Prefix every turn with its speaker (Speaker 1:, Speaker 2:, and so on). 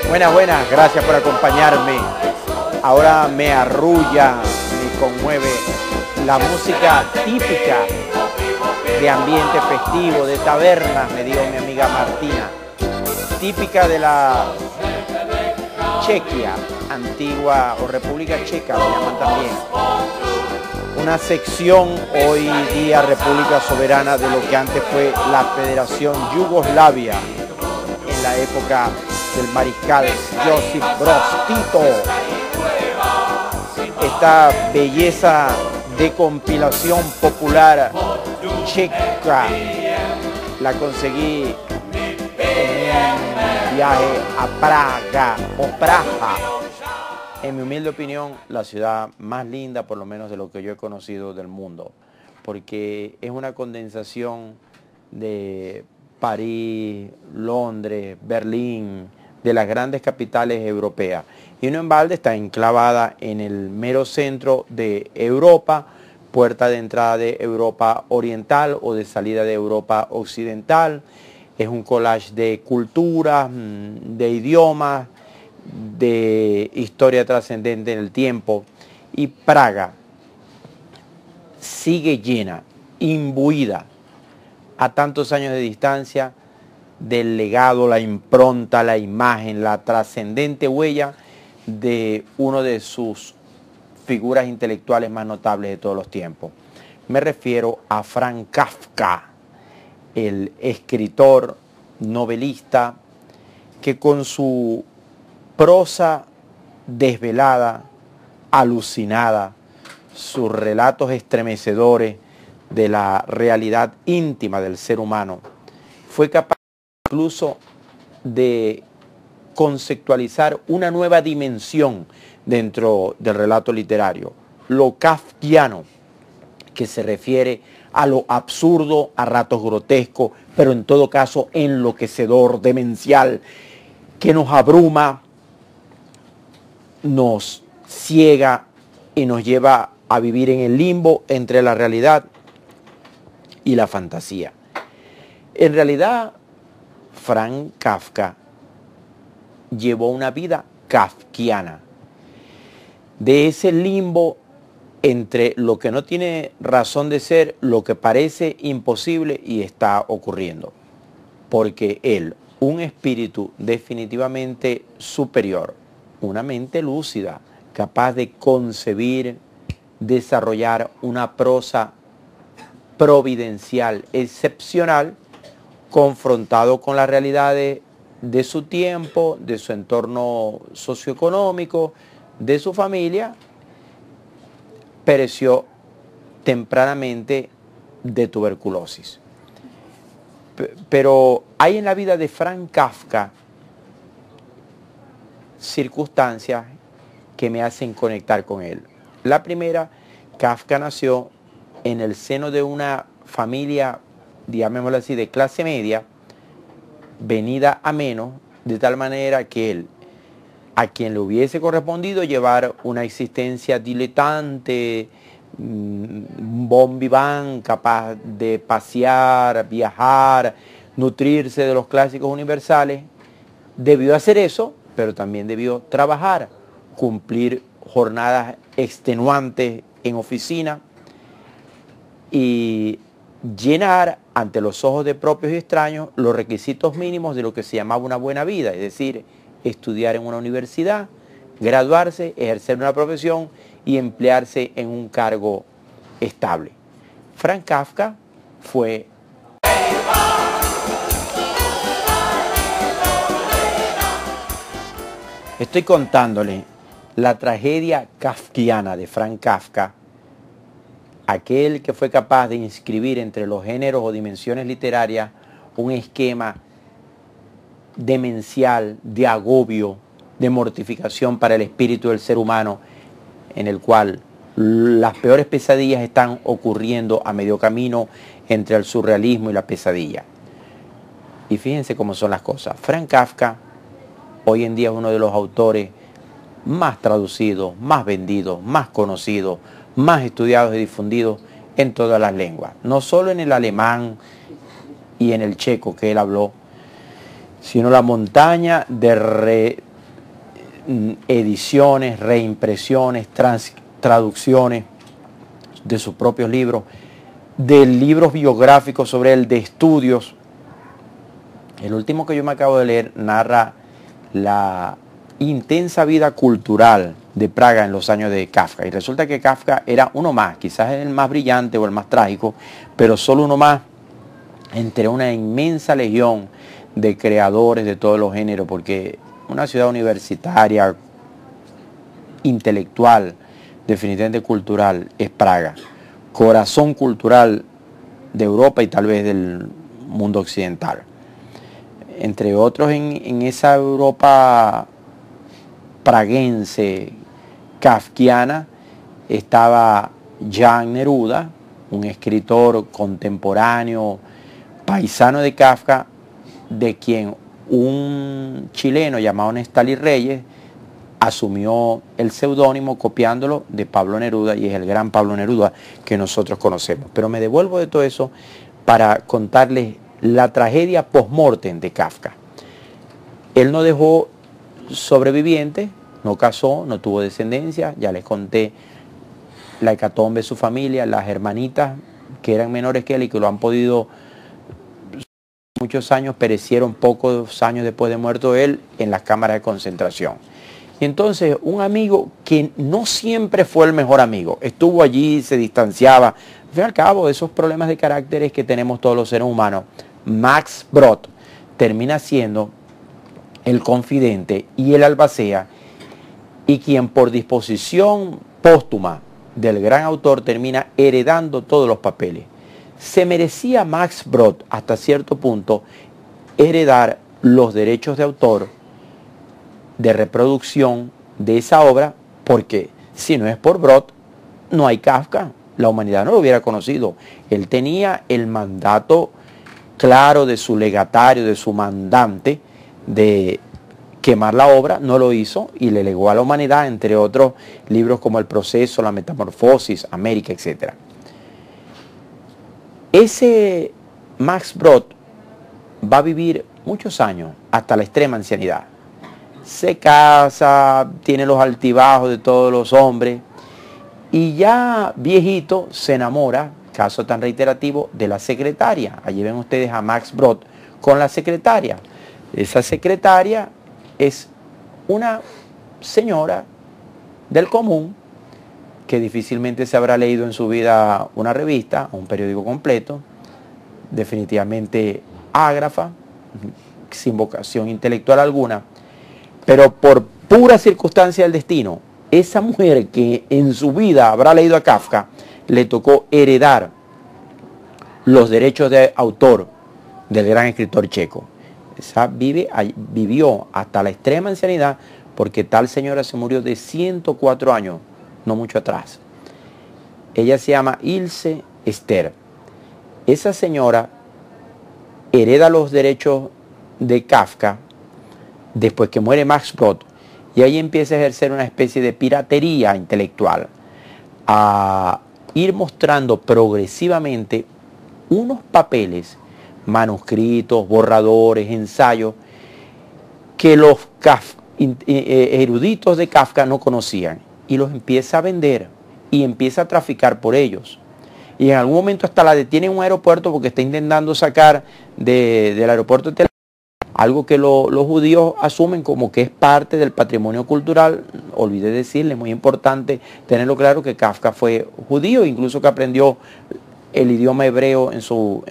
Speaker 1: Buenas, buenas, gracias por acompañarme. Ahora me arrulla, me conmueve la música típica de ambiente festivo, de tabernas, me dijo mi amiga Martina, típica de la Chequia, antigua o República Checa, lo llaman también. Una sección hoy día República Soberana de lo que antes fue la Federación Yugoslavia en la época del mariscal Josip Broz Tito. Esta belleza de compilación popular checa la conseguí en un viaje a Praga o Praja. En mi humilde opinión, la ciudad más linda, por lo menos de lo que yo he conocido del mundo, porque es una condensación de París, Londres, Berlín, de las grandes capitales europeas. Y no en balde está enclavada en el mero centro de Europa, puerta de entrada de Europa Oriental o de salida de Europa Occidental. Es un collage de culturas, de idiomas, de historia trascendente en el tiempo. Y Praga sigue llena, imbuida, a tantos años de distancia, del legado, la impronta, la imagen, la trascendente huella de uno de sus figuras intelectuales más notables de todos los tiempos. Me refiero a Franz Kafka, el escritor, novelista, que con su prosa desvelada, alucinada, sus relatos estremecedores de la realidad íntima del ser humano, fue capaz incluso de conceptualizar una nueva dimensión dentro del relato literario, lo kafkiano, que se refiere a lo absurdo, a ratos grotesco, pero en todo caso enloquecedor, demencial, que nos abruma, nos ciega y nos lleva a vivir en el limbo entre la realidad y la fantasía. En realidad, Franz Kafka llevó una vida kafkiana, de ese limbo entre lo que no tiene razón de ser, lo que parece imposible y está ocurriendo. Porque él, un espíritu definitivamente superior, una mente lúcida, capaz de concebir, desarrollar una prosa providencial, excepcional, confrontado con las realidades de su tiempo, de su entorno socioeconómico, de su familia, pereció tempranamente de tuberculosis. Pero hay en la vida de Franz Kafka circunstancias que me hacen conectar con él. La primera, Kafka nació en el seno de una familia, digámoslo así, de clase media, venida a menos, de tal manera que él, a quien le hubiese correspondido llevar una existencia diletante, un bon vivant, capaz de pasear, viajar, nutrirse de los clásicos universales, debió hacer eso, pero también debió trabajar, cumplir jornadas extenuantes en oficina y llenar ante los ojos de propios y extraños los requisitos mínimos de lo que se llamaba una buena vida, es decir, estudiar en una universidad, graduarse, ejercer una profesión y emplearse en un cargo estable. Franz Kafka fue Estoy contándole la tragedia kafkiana de Franz Kafka, aquel que fue capaz de inscribir entre los géneros o dimensiones literarias un esquema demencial, de agobio, de mortificación para el espíritu del ser humano, en el cual las peores pesadillas están ocurriendo a medio camino entre el surrealismo y la pesadilla. Y fíjense cómo son las cosas. Franz Kafka hoy en día es uno de los autores más traducidos, más vendidos, más conocidos, más estudiados y difundidos en todas las lenguas. No solo en el alemán y en el checo que él habló, sino la montaña de ediciones, reimpresiones, traducciones de sus propios libros, de libros biográficos sobre él, de estudios. El último que yo me acabo de leer narra la intensa vida cultural de Praga en los años de Kafka. Y resulta que Kafka era uno más, quizás el más brillante o el más trágico, pero solo uno más entre una inmensa legión de creadores de todos los géneros, porque una ciudad universitaria, intelectual, definitivamente cultural, es Praga. Corazón cultural de Europa y tal vez del mundo occidental. Entre otros, en esa Europa praguense, kafkiana, estaba Jan Neruda, un escritor contemporáneo, paisano de Kafka, de quien un chileno llamado Nestali Reyes asumió el seudónimo copiándolo de Pablo Neruda, y es el gran Pablo Neruda que nosotros conocemos. Pero me devuelvo de todo eso para contarles la tragedia post-mortem de Kafka. Él no dejó sobrevivientes, no casó, no tuvo descendencia. Ya les conté la hecatombe de su familia, las hermanitas que eran menores que él y que lo han podido muchos años, perecieron pocos años después de muerto él en las cámaras de concentración. Y entonces un amigo que no siempre fue el mejor amigo, estuvo allí, se distanciaba, al fin y al cabo, esos problemas de caracteres que tenemos todos los seres humanos, Max Brod termina siendo el confidente y el albacea, y quien por disposición póstuma del gran autor termina heredando todos los papeles. Se merecía Max Brod hasta cierto punto heredar los derechos de autor, de reproducción de esa obra, porque si no es por Brod, no hay Kafka. La humanidad no lo hubiera conocido. Él tenía el mandato claro de su legatario, de su mandante, de quemar la obra, no lo hizo y le legó a la humanidad, entre otros libros como El Proceso, La Metamorfosis, América, etc. Ese Max Brod va a vivir muchos años, hasta la extrema ancianidad. Se casa, tiene los altibajos de todos los hombres, y ya viejito se enamora, caso tan reiterativo, de la secretaria. Allí ven ustedes a Max Brod con la secretaria. Esa secretaria es una señora del común que difícilmente se habrá leído en su vida una revista o un periódico completo, definitivamente ágrafa, sin vocación intelectual alguna, pero por pura circunstancia del destino, esa mujer que en su vida habrá leído a Kafka, le tocó heredar los derechos de autor del gran escritor checo. Esa vivió hasta la extrema ancianidad, porque tal señora se murió de 104 años, no mucho atrás. Ella se llama Ilse Ester. Esa señora hereda los derechos de Kafka después que muere Max Brod, y ahí empieza a ejercer una especie de piratería intelectual, a ir mostrando progresivamente unos papeles, manuscritos, borradores, ensayos, que los eruditos de Kafka no conocían, y los empieza a vender y empieza a traficar por ellos. Y en algún momento hasta la detiene en un aeropuerto porque está intentando sacar del aeropuerto de Tel Aviv algo que los judíos asumen como que es parte del patrimonio cultural. Olvidé decirle, muy importante tenerlo claro, que Kafka fue judío, incluso que aprendió el idioma hebreo en su